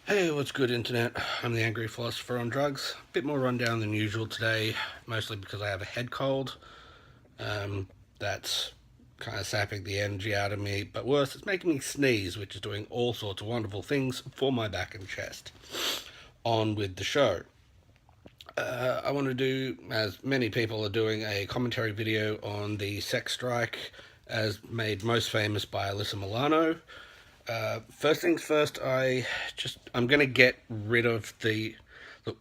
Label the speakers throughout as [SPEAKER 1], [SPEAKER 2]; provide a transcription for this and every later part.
[SPEAKER 1] Hey, what's good, Internet? I'm the Angry Philosopher on Drugs. Bit more rundown than usual today, mostly because I have a head cold. That's kind of sapping the energy out of me, but worse, it's making me sneeze, which is doing all sorts of wonderful things for my back and chest. On with the show. I want to do, as many people are doing, a commentary video on the sex strike, as made most famous by Alyssa Milano. First things first, I'm going to get rid of the. Look,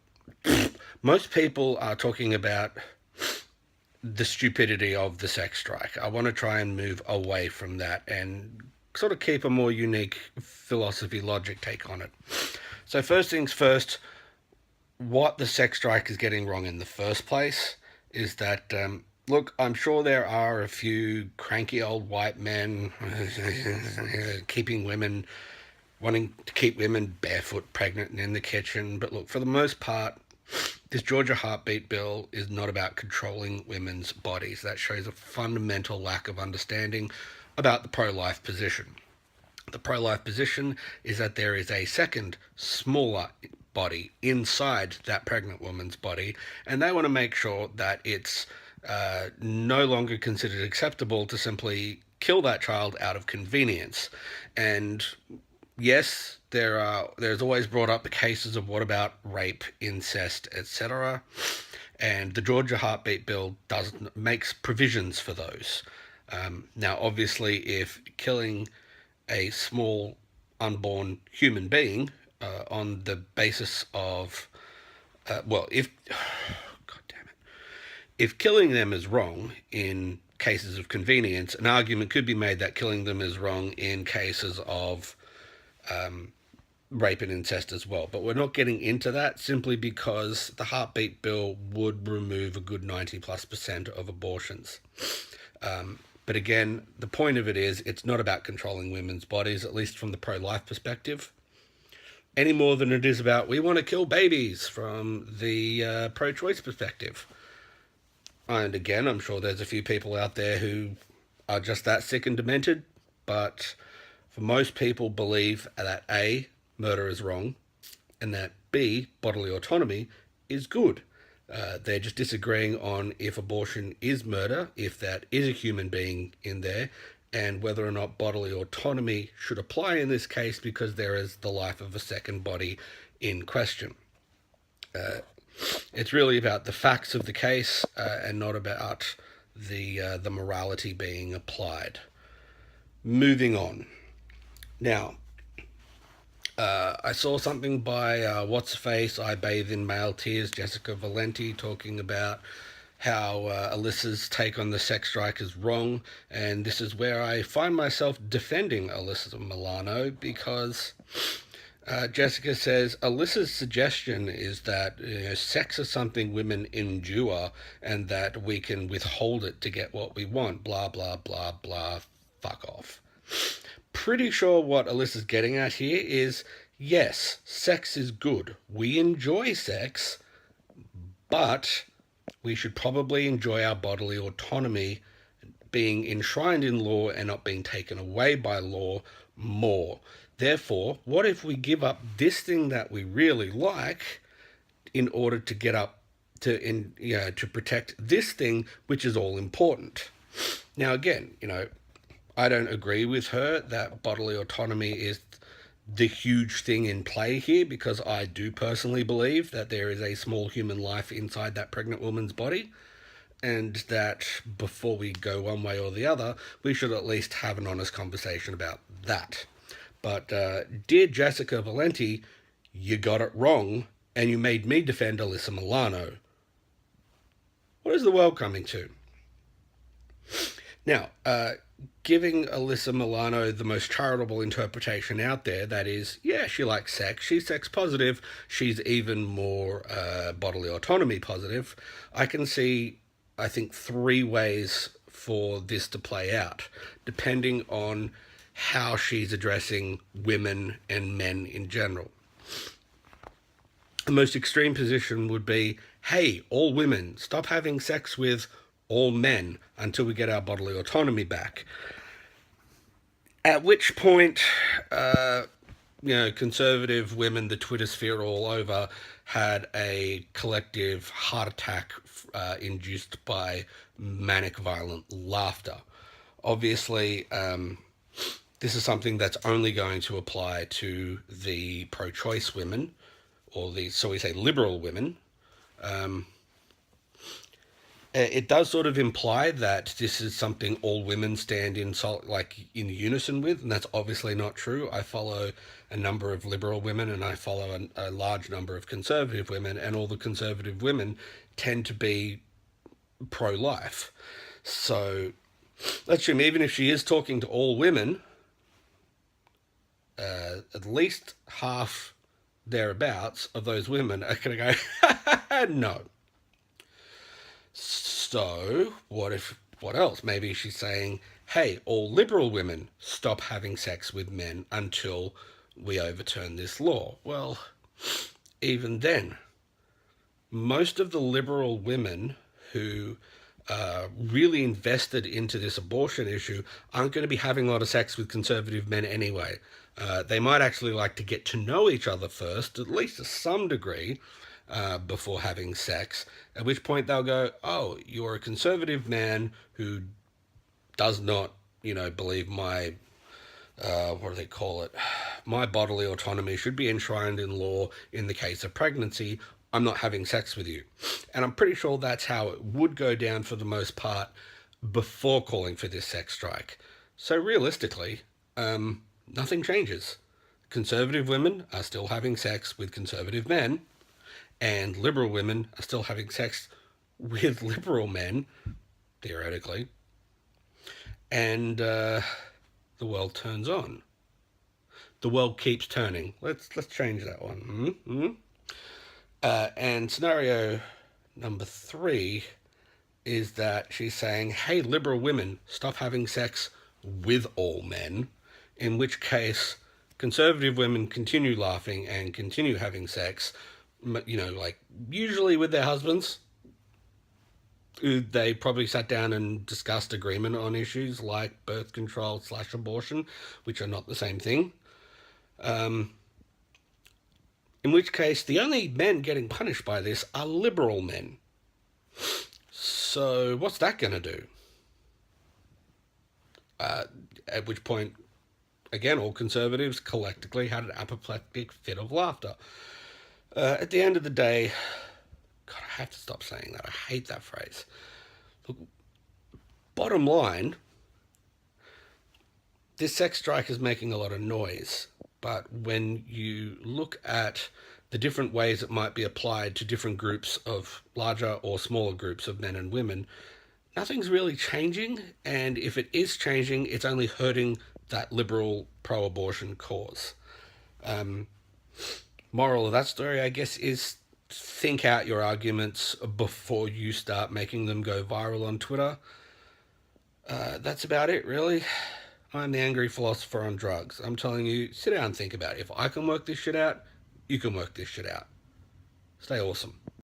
[SPEAKER 1] most people are talking about the stupidity of the sex strike. I want to try and move away from that and sort of keep a more unique philosophy logic take on it. So first things first, what the sex strike is getting wrong in the first place is that look, I'm sure there are a few cranky old white men keeping women, wanting to keep women barefoot, pregnant, and in the kitchen. But look, for the most part, this Georgia heartbeat bill is not about controlling women's bodies. That shows a fundamental lack of understanding about the pro-life position. The pro-life position is that there is a second, smaller body inside that pregnant woman's body, and they want to make sure that it's no longer considered acceptable to simply kill that child out of convenience. And yes, there's always brought up the cases of what about rape, incest, etc. And the Georgia heartbeat bill makes provisions for those. Now, obviously, if killing a small unborn human being on the basis of if God damn it, if killing them is wrong in cases of convenience, an argument could be made that killing them is wrong in cases of rape and incest as well. But we're not getting into that simply because the heartbeat bill would remove a good 90+% of abortions. But again, the point of it is it's not about controlling women's bodies, at least from the pro-life perspective, any more than it is about we want to kill babies from the pro-choice perspective. And again, I'm sure there's a few people out there who are just that sick and demented, but for most people believe that A, murder is wrong, and that B, bodily autonomy is good. They're just disagreeing on if abortion is murder, if that is a human being in there, and whether or not bodily autonomy should apply in this case because there is the life of a second body in question. It's really about the facts of the case and not about the morality being applied. Moving on. Now, I saw something by What's Face, I Bathe in Male Tears, Jessica Valenti, talking about how Alyssa's take on the sex strike is wrong, and this is where I find myself defending Alyssa Milano because Jessica says Alyssa's suggestion is that sex is something women endure and that we can withhold it to get what we want. Blah, blah, blah, blah. Fuck off. Pretty sure what Alyssa's getting at here is yes, sex is good. We enjoy sex, but we should probably enjoy our bodily autonomy being enshrined in law and not being taken away by law more. Therefore, what if we give up this thing that we really like in order to get up to protect this thing which is all important? Now again, I don't agree with her that bodily autonomy is the huge thing in play here because I do personally believe that there is a small human life inside that pregnant woman's body and that before we go one way or the other, we should at least have an honest conversation about that. But dear Jessica Valenti, you got it wrong and you made me defend Alyssa Milano. What is the world coming to? Now, giving Alyssa Milano the most charitable interpretation out there, that is, yeah, she likes sex, she's sex positive, she's even more bodily autonomy positive, I can see, I think, three ways for this to play out, depending on how she's addressing women and men in general. The most extreme position would be, hey, all women, stop having sex with all men until we get our bodily autonomy back. At which point, conservative women, the Twitter sphere all over, had a collective heart attack induced by manic violent laughter. Obviously, this is something that's only going to apply to the pro-choice women, or the, so we say, liberal women. It does sort of imply that this is something all women stand in in unison with, and that's obviously not true. I follow a number of liberal women, and I follow a large number of conservative women, and all the conservative women tend to be pro-life. So let's assume even if she is talking to all women, at least half thereabouts of those women are going to go, no. So what else? Maybe she's saying, hey, all liberal women, stop having sex with men until we overturn this law. Well, even then, most of the liberal women who are really invested into this abortion issue aren't going to be having a lot of sex with conservative men anyway. They might actually like to get to know each other first, at least to some degree, before having sex, at which point they'll go, oh, you're a conservative man who does not, believe my, what do they call it? My bodily autonomy should be enshrined in law in the case of pregnancy. I'm not having sex with you. And I'm pretty sure that's how it would go down for the most part before calling for this sex strike. So realistically, nothing changes. Conservative women are still having sex with conservative men, and liberal women are still having sex with liberal men, theoretically. And the world turns on. The world keeps turning. Let's change that one. Mm-hmm. And scenario number 3 is that she's saying, hey, liberal women, stop having sex with all men, in which case conservative women continue laughing and continue having sex, usually with their husbands, who they probably sat down and discussed agreement on issues like birth control / abortion, which are not the same thing. In which case, the only men getting punished by this are liberal men. So what's that going to do? At which point, again, all conservatives collectively had an apoplectic fit of laughter. At the end of the day, God, I have to stop saying that. I hate that phrase. Look, bottom line, this sex strike is making a lot of noise. But when you look at the different ways it might be applied to different groups of larger or smaller groups of men and women, nothing's really changing. And if it is changing, it's only hurting that liberal pro-abortion cause. Moral of that story, I guess, is think out your arguments before you start making them go viral on Twitter. That's about it, really. I'm the angry philosopher on drugs. I'm telling you, sit down and think about it. If I can work this shit out, you can work this shit out. Stay awesome.